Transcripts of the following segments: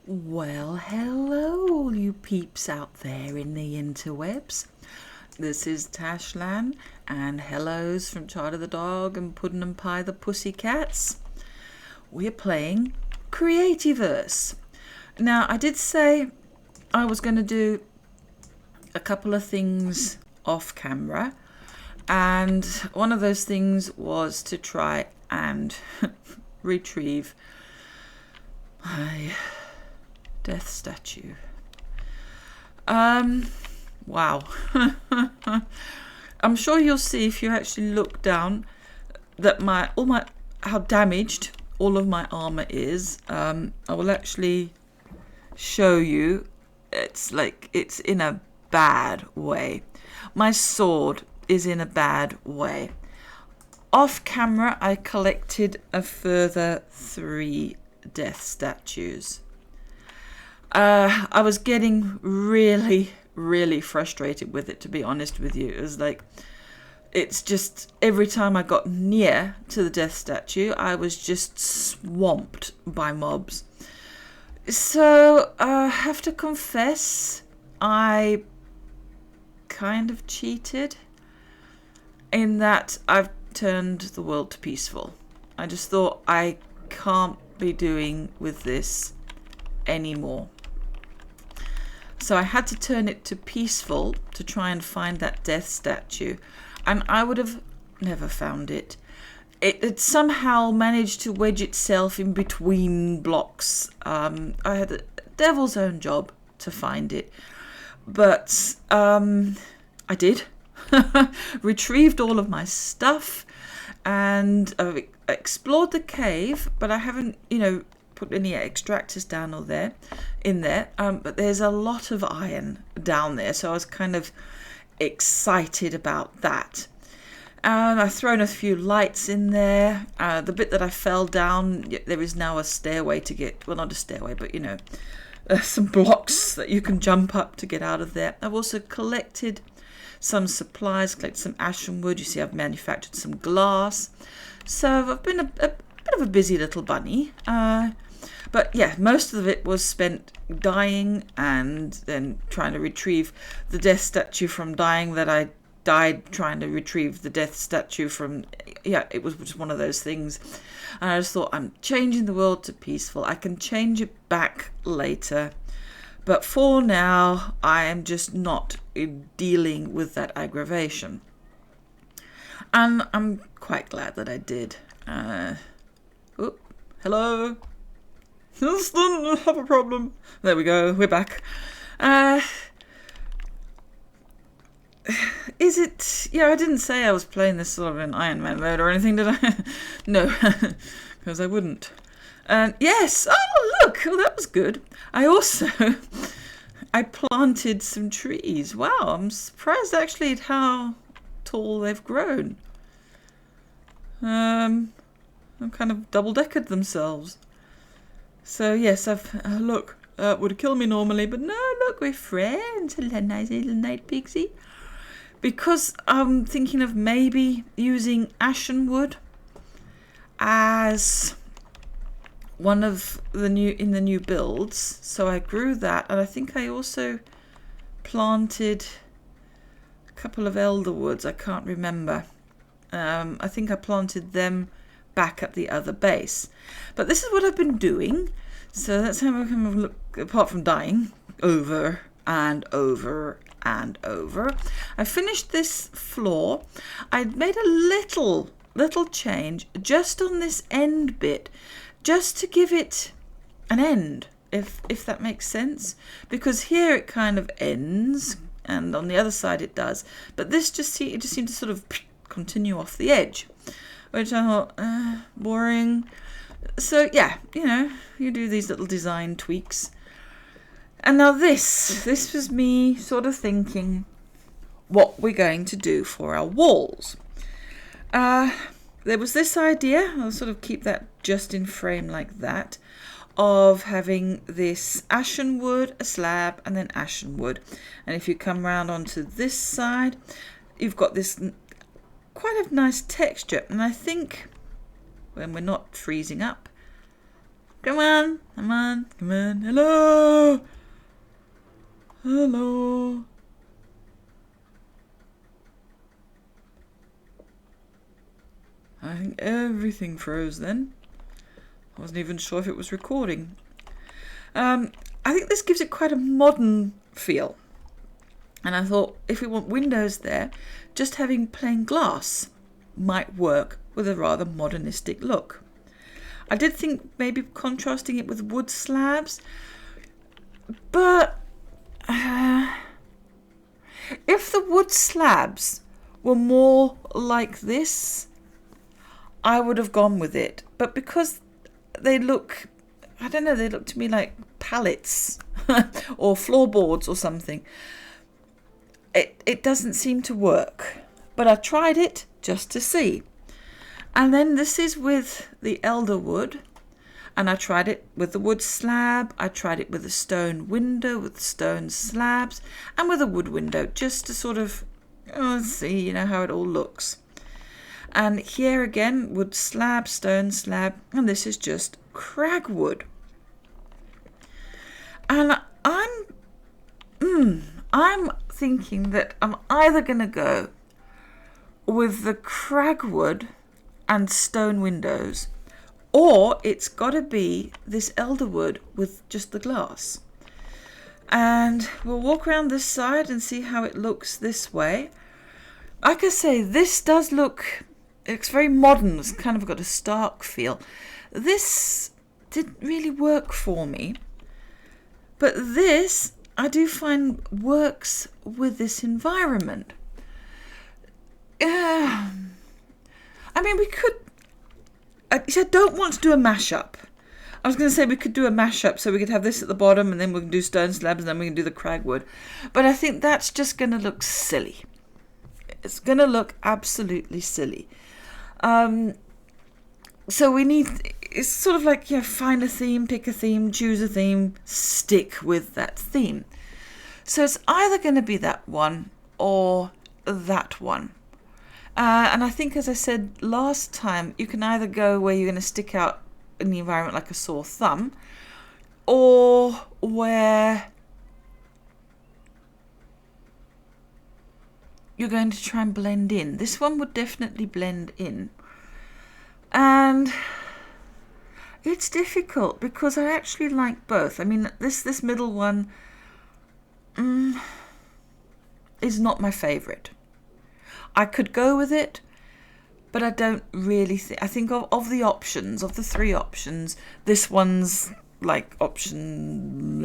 Well, hello, you peeps out there in the interwebs. This is Tashlan, and hellos from Charlie the dog and Puddon Anpye the pussycats. We're playing Creativerse. Now, I did say I was going to do a couple of things off camera, and one of those things was to try and retrieve my death statue. Wow. I'm sure you'll see if you actually look down that how damaged all of my armor is. I will actually show you. It's in a bad way. My sword is in a bad way. Off camera, I collected a further 3 death statues. I was getting really frustrated with it, to be honest with you. It was like, it's just every time I got near to the death statue, I was just swamped by mobs. So I have to confess, I kind of cheated in that I've turned the world to peaceful. I just thought I can't be doing with this anymore. So I had to turn it to peaceful to try and find that death statue, and I would have never found it. It somehow managed to wedge itself in between blocks. I had a devil's own job to find it, but I did. Retrieved all of my stuff, and explored the cave, but I haven't, put any extractors down in there, but there's a lot of iron down there, so I was kind of excited about that. And I've thrown a few lights in there. The bit that I fell down, there is now a stairway to get, well, not a stairway, but some blocks that you can jump up to get out of there. I've also collected some supplies, collected some ashen wood. You see, I've manufactured some glass. So I've been a bit of a busy little bunny. But yeah, most of it was spent dying and then trying to retrieve the death statue from dying that I died trying to retrieve the death statue from. Yeah, it was just one of those things. And I just thought, I'm changing the world to peaceful. I can change it back later. But for now, I am just not dealing with that aggravation. And I'm quite glad that I did. Hello? Houston, I have a problem. There we go, we're back. Is it... Yeah, I didn't say I was playing this sort of in Iron Man mode or anything, did I? No, because I wouldn't. Yes! Oh, look! Oh, that was good. I also... I planted some trees. Wow, I'm surprised actually at how tall they've grown. Kind of double-deckered themselves. So yes, look, would kill me normally, but no, look, we're friends. Hello, nice little night pixie. Because I'm thinking of maybe using ashen wood as one of the new builds. So I grew that, and I think I also planted a couple of elder woods. I can't remember. I think I planted them back at the other base. But this is what I've been doing. So that's how I kind of look, apart from dying over and over and over. I finished this floor. I made a little change just on this end bit, just to give it an end, if that makes sense. Because here it kind of ends, and on the other side it does. But this it just seemed to sort of continue off the edge, which I thought, boring. So yeah, you do these little design tweaks. And now this was me sort of thinking what we're going to do for our walls. there was this idea, I'll sort of keep that just in frame like that, of having this ashen wood, a slab, and then ashen wood. And if you come round onto this side, you've got this quite a nice texture. And I think when we're not freezing up, come on, come on, come on, hello, hello. I think everything froze then. I wasn't even sure if it was recording. I think this gives it quite a modern feel. And I thought if we want windows there, just having plain glass might work with a rather modernistic look. I did think maybe contrasting it with wood slabs, but if the wood slabs were more like this, I would have gone with it. But because they look, I don't know, they look to me like pallets or floorboards or something, it doesn't seem to work. But I tried it just to see. And then this is with the elder wood, and I tried it with the wood slab, I tried it with a stone window, with stone slabs, and with a wood window, just to sort of see, you know, how it all looks. And here again, wood slab, stone slab, and this is just cragwood. And I'm thinking that I'm either going to go with the cragwood and stone windows, or it's got to be this elderwood with just the glass. And we'll walk around this side and see how it looks this way. Like I say, this does look, it's very modern. It's kind of got a stark feel. This didn't really work for me, but this I do find works with this environment. I mean, we could, I don't want to do a mashup. I was going to say we could do a mashup, so we could have this at the bottom, and then we can do stone slabs, and then we can do the cragwood. But I think that's just going to look silly. It's going to look absolutely silly. So we need, it's sort of like, find a theme, pick a theme, choose a theme, stick with that theme. So it's either going to be that one or that one. And I think, as I said last time, you can either go where you're going to stick out in the environment like a sore thumb, or where you're going to try and blend in. This one would definitely blend in. And it's difficult because I actually like both. I mean, this middle one is not my favourite. I could go with it, but I don't really think... I think of the options, of the three options, this one's like option...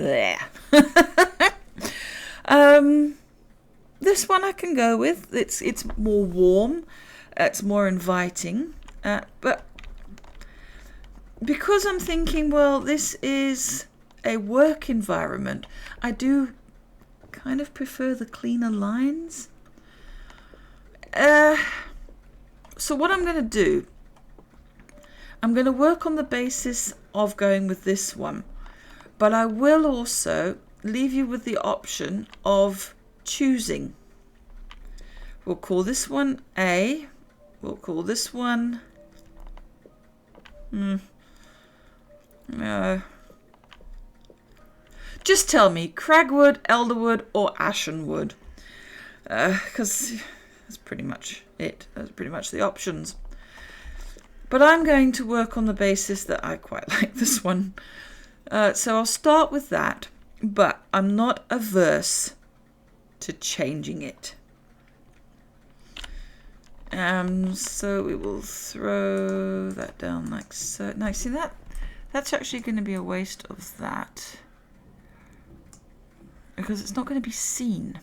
This one I can go with. It's more warm. It's more inviting. But because I'm thinking, well, this is a work environment, I do kind of prefer the cleaner lines. So what I'm going to do, I'm going to work on the basis of going with this one, but I will also leave you with the option of choosing. We'll call this one A. We'll call this one just tell me cragwood, elderwood, or ashenwood, because that's pretty much it. That's pretty much the options. But I'm going to work on the basis that I quite like this one. So I'll start with that, but I'm not averse to changing it. So we will throw that down like so. Now, see that? That's actually going to be a waste of that, because it's not going to be seen.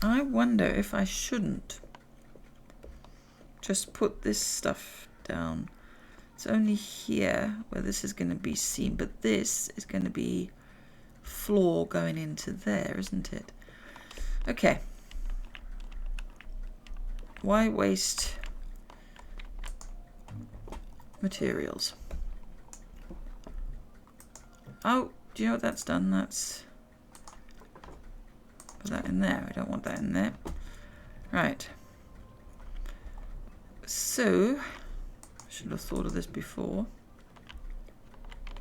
I wonder if I shouldn't just put this stuff down. It's only here where this is going to be seen, but this is going to be floor going into there, isn't it? Okay. Why waste materials? Oh, do you know what that's done? That's... Put that in there. I don't want that in there. Right. So, I should have thought of this before.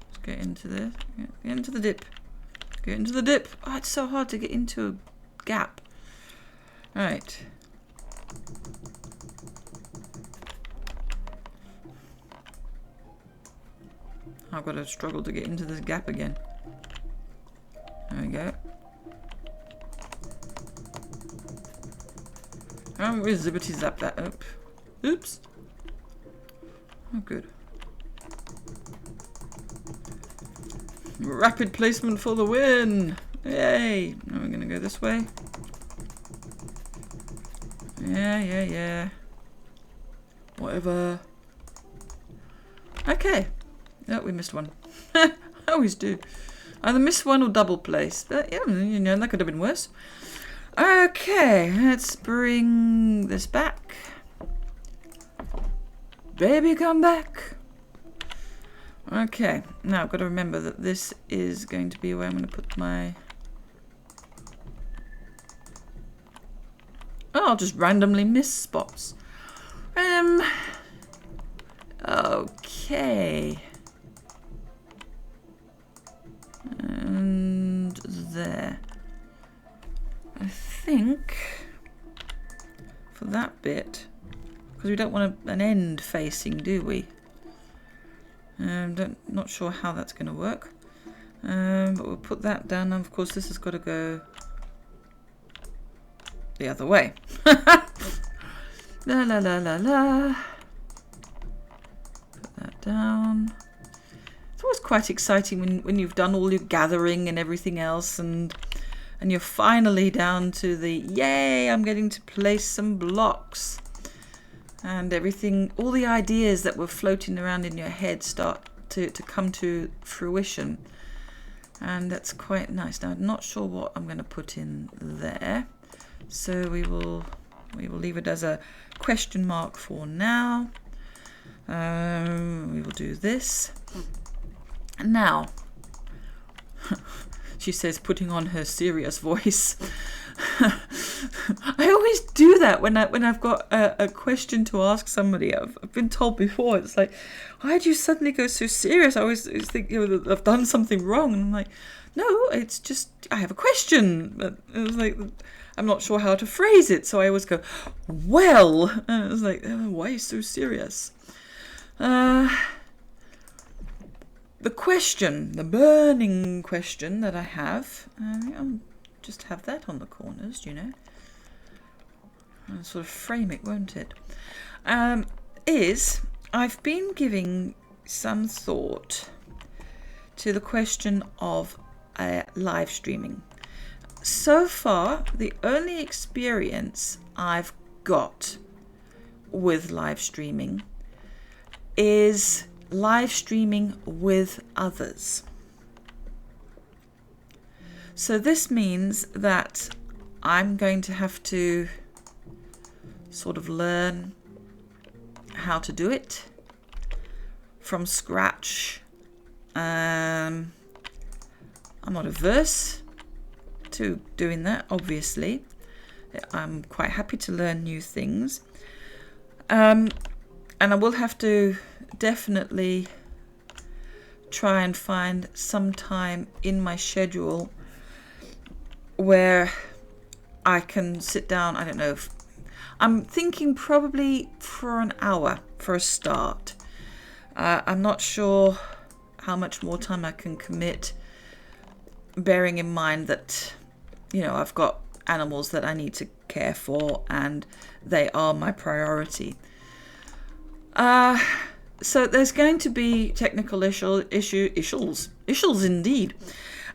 Let's get into this. Get into the dip. Get into the dip. Oh, it's so hard to get into a gap. Right. I've got to struggle to get into this gap again. There we go. Oh, we zippity zap that up. Oops. Oh, good. Rapid placement for the win! Yay! Now we're going to go this way. Yeah. Whatever. Okay. Oh, we missed one. I always do. Either miss one or double place. But yeah, you know, that could have been worse. Okay, let's bring this back. Baby, come back. Okay, now I've got to remember that this is going to be where I'm going to put my... Oh, I'll just randomly miss spots. Okay. And there. I think for that bit, because we don't want an end facing, do we? Not sure how that's going to work. But we'll put that down. And of course, this has got to go the other way. La la la la la. Put that down. It's always quite exciting when you've done all your gathering and everything else, and you're finally down to the yay, I'm getting to place some blocks. And everything, all the ideas that were floating around in your head start to come to fruition. And that's quite nice. Now, I'm not sure what I'm going to put in there. So we will leave it as a question mark for now. We will do this. Now, she says, putting on her serious voice. I always do that when I've got a question to ask somebody. I've been told before, it's like, why do you suddenly go so serious? I always think, you know, I've done something wrong. And I'm like, no, it's just, I have a question. But it was like, I'm not sure how to phrase it. So I always go, well, and it was like, oh, why are you so serious? The question, the burning question that I have, I'll just have that on the corners, you know. I'll sort of frame it, won't it? Is I've been giving some thought to the question of live streaming. So far, the only experience I've got with live streaming is live streaming with others. So this means that I'm going to have to sort of learn how to do it from scratch. I'm not averse to doing that, obviously. I'm quite happy to learn new things. And I will have to definitely try and find some time in my schedule where I can sit down. I don't know. I'm thinking probably for an hour for a start. I'm not sure how much more time I can commit, bearing in mind that, you know, I've got animals that I need to care for and they are my priority. So there's going to be technical issues indeed,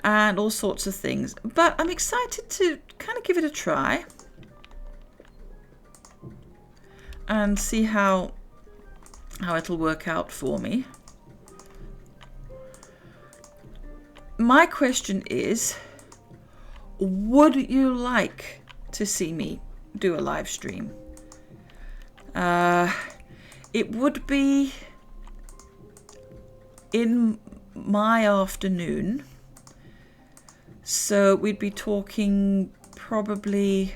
and all sorts of things. But I'm excited to kind of give it a try and see how it'll work out for me. My question is, would you like to see me do a live stream? It would be in my afternoon, so we'd be talking probably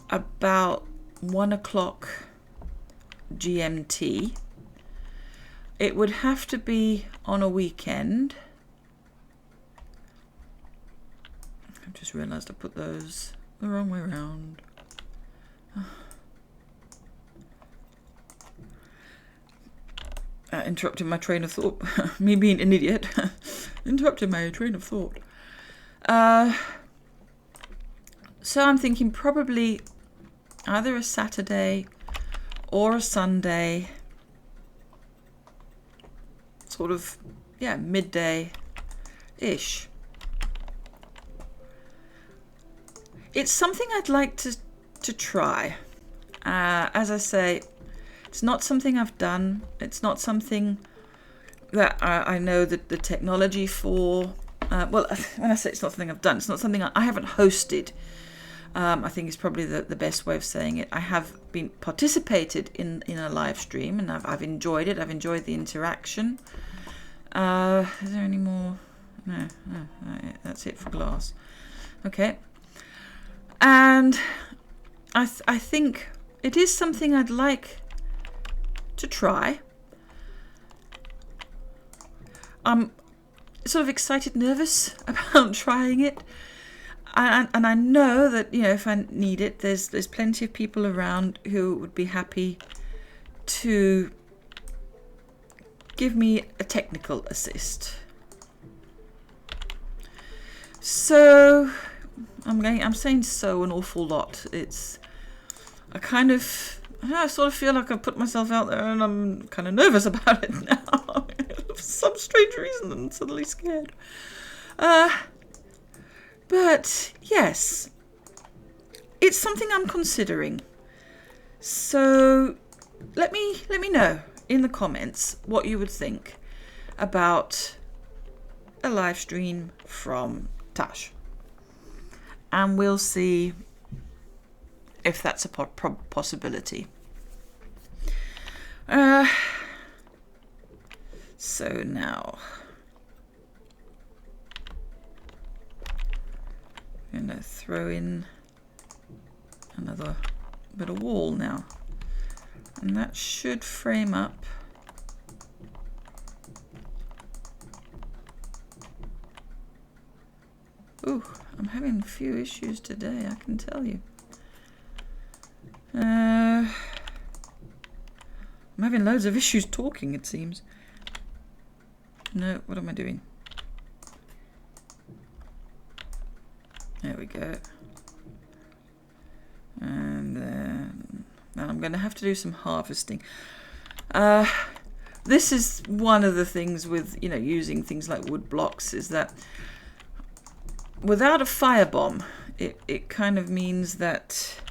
about 1 o'clock GMT. It would have to be on a weekend. I've just realized I put those the wrong way around. Interrupting my train of thought. Me being an idiot. Interrupting my train of thought. So I'm thinking probably either a Saturday or a Sunday. Sort of, yeah, midday-ish. It's something I'd like to try. As I say, it's not something I've done. It's not something that I know that the technology for. Well, when I say it's not something I've done, it's not something I haven't hosted. I think is probably the best way of saying it. I have been participated in a live stream, and I've enjoyed it. I've enjoyed the interaction. Is there any more? No, that's it for glass. Okay. And I think it is something I'd like to try. I'm sort of excited, nervous about trying it. And I know that, you know, if I need it, there's plenty of people around who would be happy to give me a technical assist. So I'm saying so an awful lot. I sort of feel like I've put myself out there, and I'm kind of nervous about it now. For some strange reason, I'm suddenly scared. But yes, it's something I'm considering. So let me know in the comments what you would think about a live stream from Tash, and we'll see if that's a possibility. So now I'm going to throw in another bit of wall now, and that should frame up. Ooh, I'm having a few issues today, I can tell you. I'm having loads of issues talking, it seems. No, what am I doing? There we go. And then I'm going to have to do some harvesting. This is one of the things with, you know, using things like wood blocks, is that without a firebomb, it kind of means that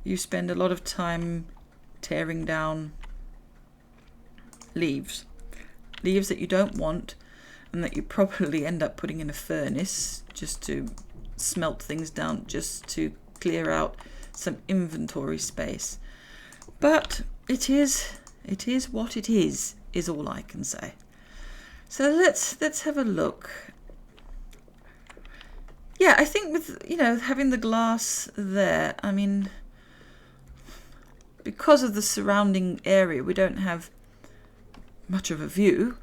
you spend a lot of time tearing down leaves that you don't want, and that you probably end up putting in a furnace just to smelt things down, just to clear out some inventory space. But it is what it is all I can say. So let's have a look. Yeah, I think with, you know, having the glass there, I mean, because of the surrounding area, we don't have much of a view,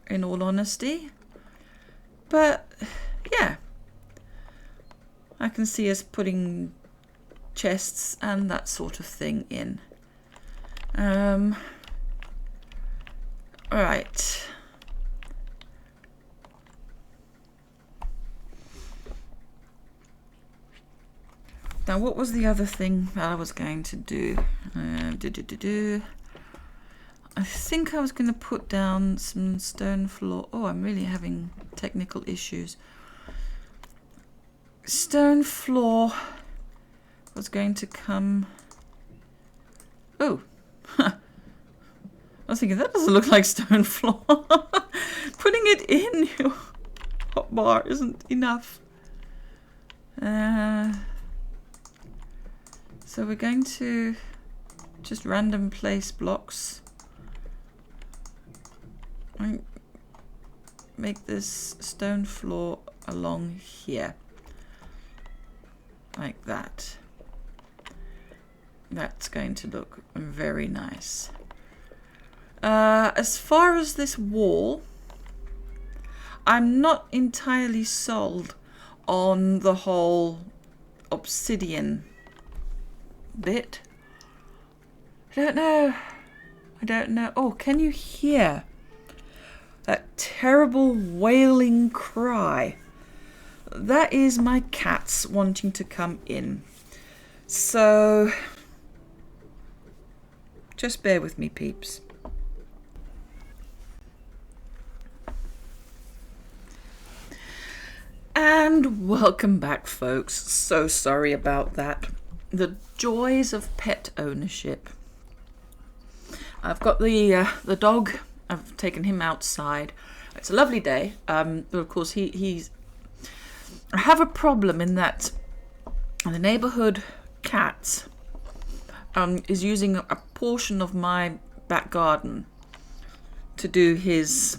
in all honesty. But yeah, I can see us putting chests and that sort of thing in. All right. Now, what was the other thing that I was going to do? I think I was going to put down some stone floor. Oh, I'm really having technical issues. Stone floor was going to come. Oh, I was thinking that doesn't look like stone floor. Putting it in your hotbar isn't enough. So we're going to just random place blocks. And make this stone floor along here. Like that. That's going to look very nice. As far as this wall, I'm not entirely sold on the whole obsidian bit. I don't know. Oh, can you hear that terrible wailing cry? That is my cats wanting to come in. So just bear with me, peeps. And welcome back, folks. So sorry about that. The joys of pet ownership. I've got the dog. I've taken him outside. It's a lovely day. But of course he's. I have a problem in that the neighborhood cat is using a portion of my back garden to do his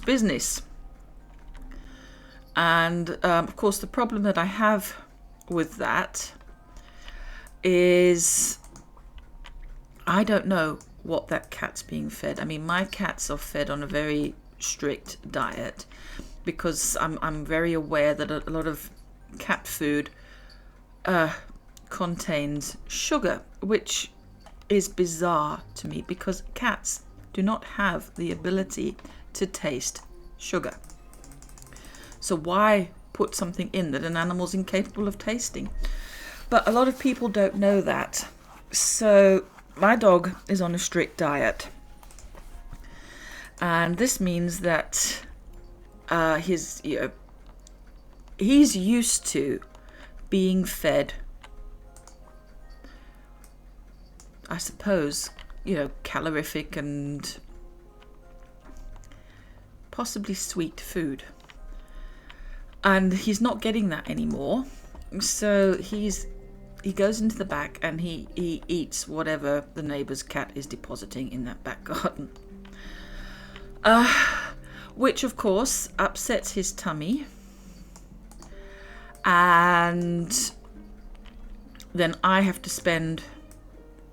business. And of course the problem that I have with that is I don't know what that cat's being fed. I mean, my cats are fed on a very strict diet because I'm very aware that a lot of cat food contains sugar, which is bizarre to me because cats do not have the ability to taste sugar. So why put something in that an animal's incapable of tasting? But a lot of people don't know that. So my dog is on a strict diet. And this means that he's used to being fed, I suppose, calorific and possibly sweet food. And he's not getting that anymore. So he goes into the back and he eats whatever the neighbour's cat is depositing in that back garden. Which of course upsets his tummy. And then I have to spend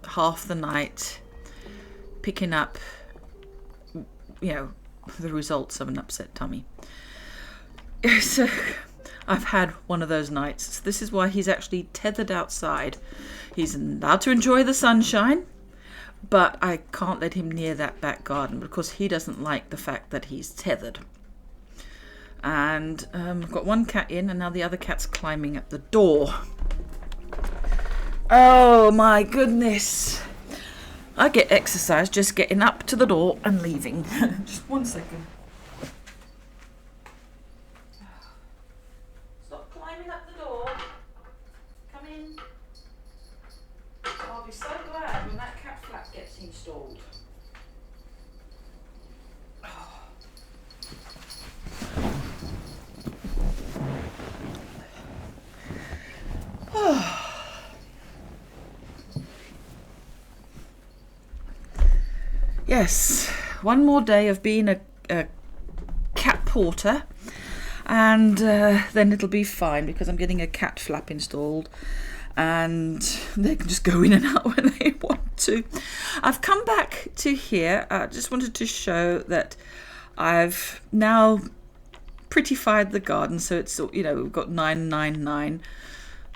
half the night picking up, the results of an upset tummy. So I've had one of those nights. So this is why he's actually tethered outside. He's allowed to enjoy the sunshine, but I can't let him near that back garden because he doesn't like the fact that he's tethered. And I've got one cat in and now the other cat's climbing at the door. Oh my goodness. I get exercise just getting up to the door and leaving. Just 1 second. Stop climbing up the door. Come in. I'll be so glad when that cat flap gets installed. Yes, one more day of being a cat porter, and then it'll be fine because I'm getting a cat flap installed and they can just go in and out when they want to. I've come back to here. I just wanted to show that I've now prettified the garden, so it's, we've got 999.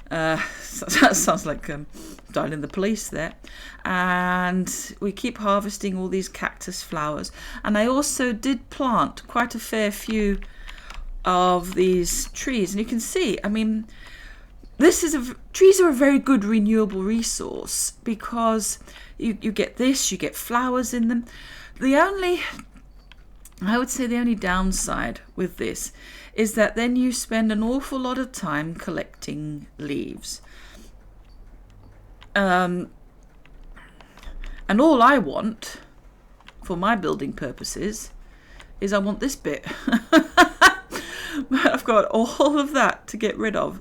So that sounds like dialing the police there. And we keep harvesting all these cactus flowers. And I also did plant quite a fair few of these trees. And you can see, I mean, trees are a very good renewable resource because you get this, you get flowers in them. I would say the only downside with this is that then you spend an awful lot of time collecting leaves. And all I want for my building purposes is I want this bit. I've got all of that to get rid of.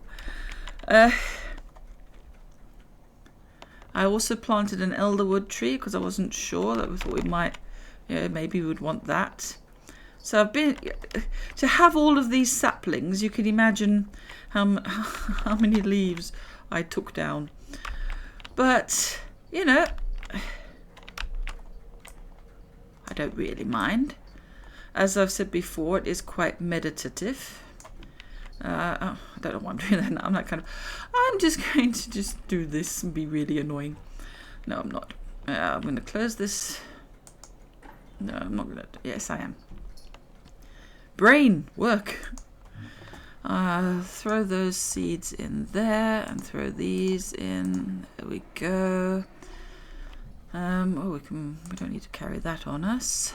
I also planted an elderwood tree because I wasn't sure. That we thought we might, maybe we would want that. So I've been to have all of these saplings. You can imagine how many leaves I took down. But I don't really mind. As I've said before, it is quite meditative. I don't know why I'm doing that now. I'm just going to just do this and be really annoying. No, I'm not. I'm going to close this. No, I'm not going to. Yes, I am. Brain, work. Throw those seeds in there and throw these in. There we go. We don't need to carry that on us.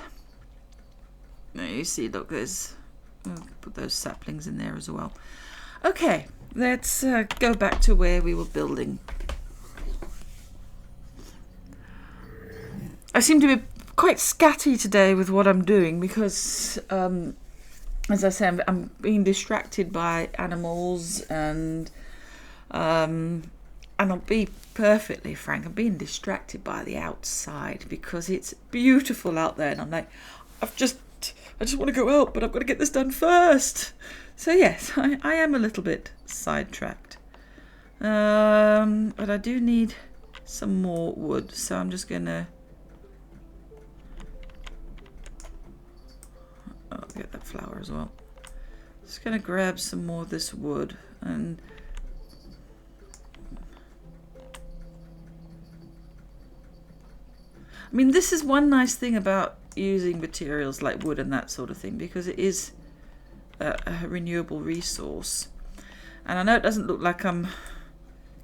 Now you see, look, we'll put those saplings in there as well. Okay, let's go back to where we were building. I seem to be quite scatty today with what I'm doing because, as I say, I'm being distracted by animals and I'll be perfectly frank, I'm being distracted by the outside because it's beautiful out there, and I'm like, I just want to go out, but I've got to get this done first. So yes, I am a little bit sidetracked. But I do need some more wood, so I'm just going to... I'll get that flower as well. Just going to grab some more of this wood and... I mean, this is one nice thing about using materials like wood and that sort of thing, because it is a renewable resource. And I know it doesn't look like I'm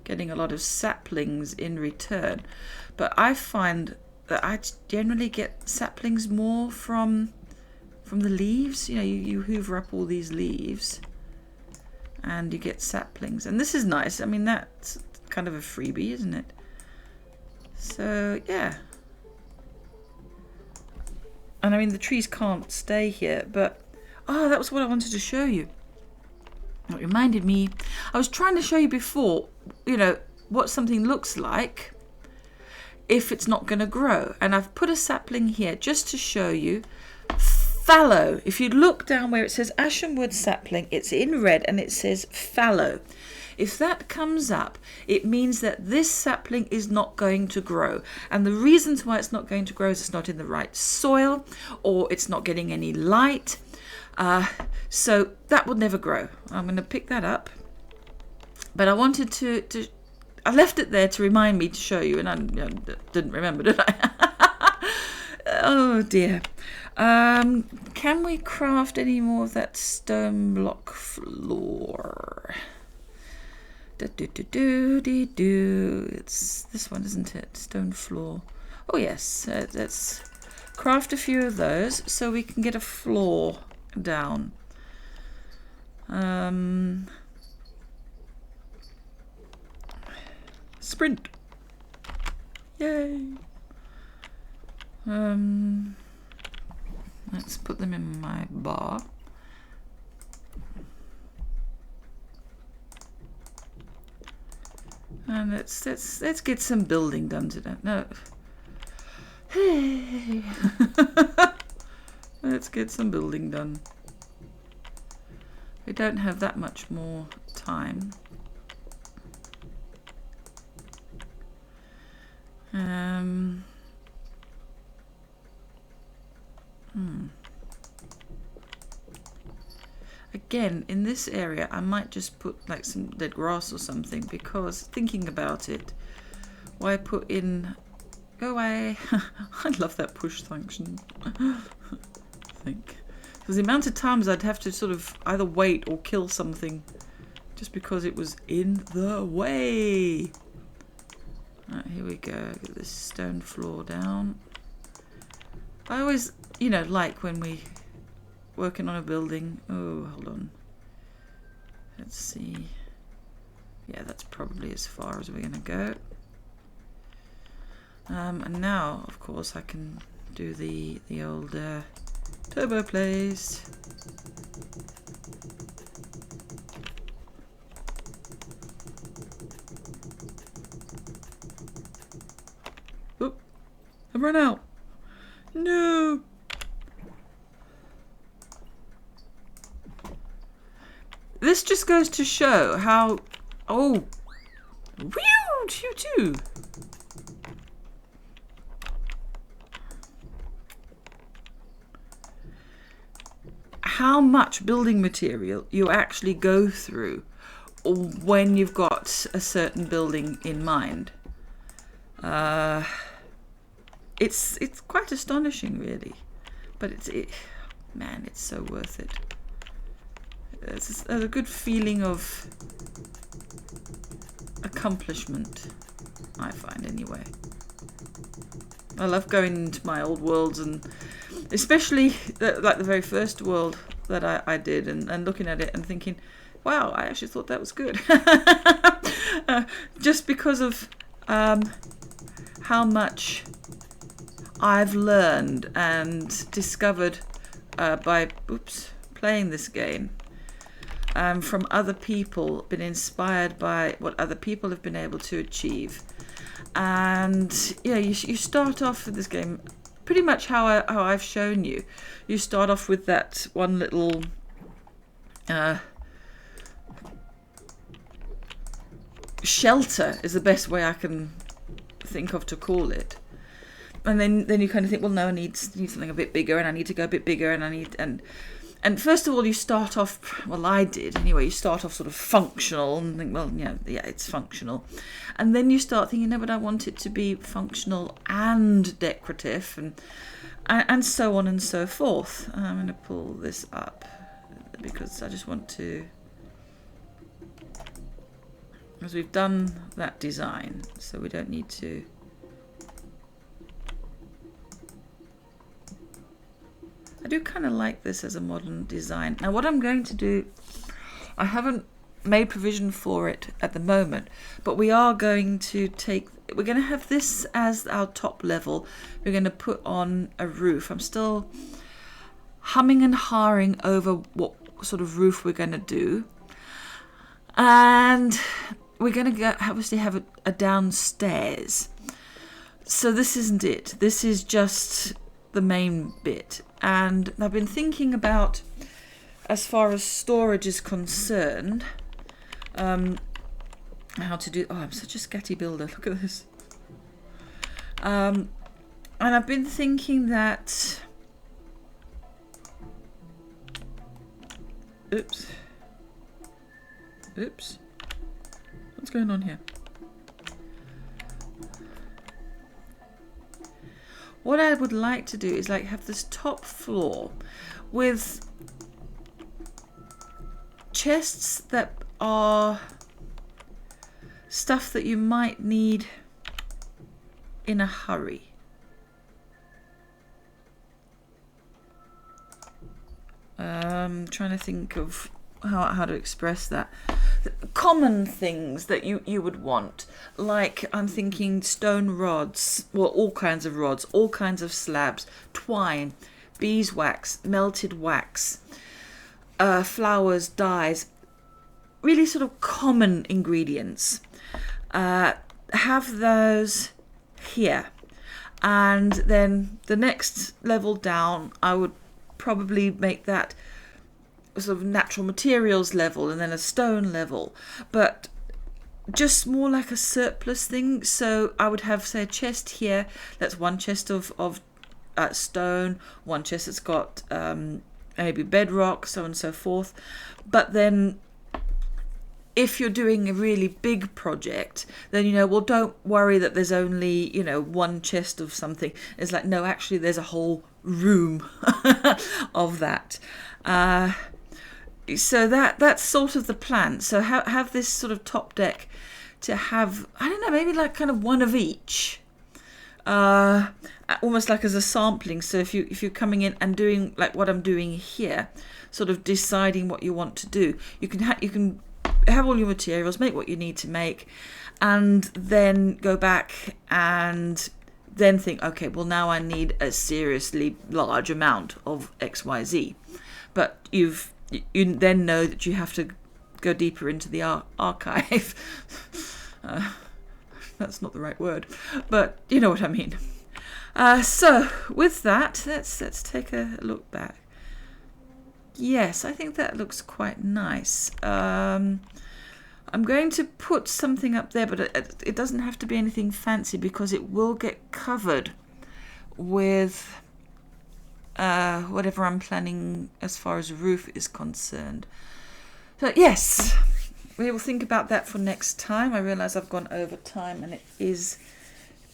getting a lot of saplings in return, but I find that I generally get saplings more from the leaves. You hoover up all these leaves and you get saplings, and this is nice. I mean, that's kind of a freebie, isn't it? So yeah. And I mean, the trees can't stay here, but... Oh, that was what I wanted to show you. It reminded me... I was trying to show you before, what something looks like if it's not going to grow. And I've put a sapling here just to show you. Fallow. If you look down where it says Ashenwood sapling, it's in red and it says fallow. If that comes up, it means that this sapling is not going to grow. And the reasons why it's not going to grow is it's not in the right soil, or it's not getting any light. So that will never grow. I'm going to pick that up. But I wanted to I left it there to remind me to show you, and I didn't remember, did I? Oh dear. Can we craft any more of that stone block floor? It's this one, isn't it? Stone floor. Oh yes, let's craft a few of those so we can get a floor down. Sprint. Yay. Let's put them in my bar. And let's get some building done today. No. Hey. Let's get some building done. We don't have that much more time. Again, in this area, I might just put like some dead grass or something, because thinking about it, why put in... Go away. I love that push function. I think. Because the amount of times I'd have to sort of either wait or kill something just because it was in the way. Right, here we go. Get this stone floor down. I always, like when we working on a building. Oh, hold on. Let's see. Yeah, that's probably as far as we're going to go. And now, of course, I can do the old turbo place. I've run out. No. This just goes to show how... Oh. Whew, you too. How much building material you actually go through when you've got a certain building in mind. It's quite astonishing, really, but man, it's so worth it. There's a good feeling of accomplishment, I find, anyway. I love going into my old worlds, and especially like the very first world that I did, and looking at it and thinking, wow, I actually thought that was good. Just because of how much I've learned and discovered by playing this game, from other people, been inspired by what other people have been able to achieve. And yeah, you start off with this game pretty much how I've shown you. You start off with that one little shelter is the best way I can think of to call it. And then you kind of think, well, no, I need something a bit bigger, and I need to go a bit bigger, and first of all, you start off, well, I did anyway, you start off sort of functional and think, well, yeah, it's functional. And then you start thinking, no, but I want it to be functional and decorative, and so on and so forth. I'm going to pull this up because I just want to, because we've done that design, so we don't need to. I do kind of like this as a modern design. Now what I'm going to do, I haven't made provision for it at the moment, but we are going to we're going to have this as our top level. We're going to put on a roof. I'm still humming and hawing over what sort of roof we're going to do. And we're going to obviously have a downstairs. So this isn't it. This is just the main bit. And I've been thinking about, as far as storage is concerned, how to do. Oh, I'm such a scatty builder. Look at this. And I've been thinking that. Oops. What's going on here? What I would like to do is like have this top floor with chests that are stuff that you might need in a hurry. Trying to think of how to express that. Common things that you would want, like I'm thinking stone rods, well, all kinds of rods, all kinds of slabs, twine, beeswax, melted wax, flowers, dyes, really sort of common ingredients. Have those here, and then the next level down I would probably make that sort of natural materials level, and then a stone level, but just more like a surplus thing. So I would have, say, a chest here. That's one chest of stone, one chest that's got maybe bedrock, so on and so forth. But then if you're doing a really big project, then, well, don't worry that there's only, one chest of something. It's like, no, actually there's a whole room of that. So that's sort of the plan. So have this sort of top deck to have, I don't know, maybe like kind of one of each, almost like as a sampling. So if you're coming in and doing like what I'm doing here, sort of deciding what you want to do, you can have all your materials, make what you need to make, and then go back and then think, okay, well, now I need a seriously large amount of XYZ. But you then know that you have to go deeper into the archive. That's not the right word, but you know what I mean. So with that, let's take a look back. Yes, I think that looks quite nice. I'm going to put something up there, but it doesn't have to be anything fancy because it will get covered with whatever I'm planning as far as roof is concerned. So yes, we will think about that for next time. I realise I've gone over time and it is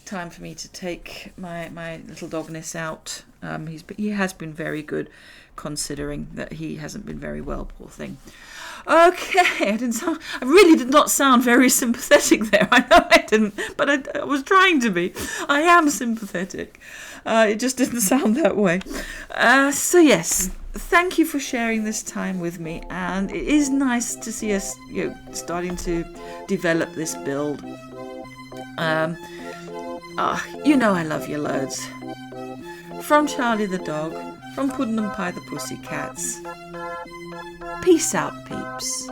time for me to take my little dogness out. He has been very good, considering that he hasn't been very well, poor thing. Okay, I really did not sound very sympathetic there. I know I didn't, but I was trying to be. I am sympathetic. It just didn't sound that way. So yes, thank you for sharing this time with me, and it is nice to see us, starting to develop this build. I love you loads. From Charlie the dog, from Puddon Anpye the pussycats. Peace out, peeps.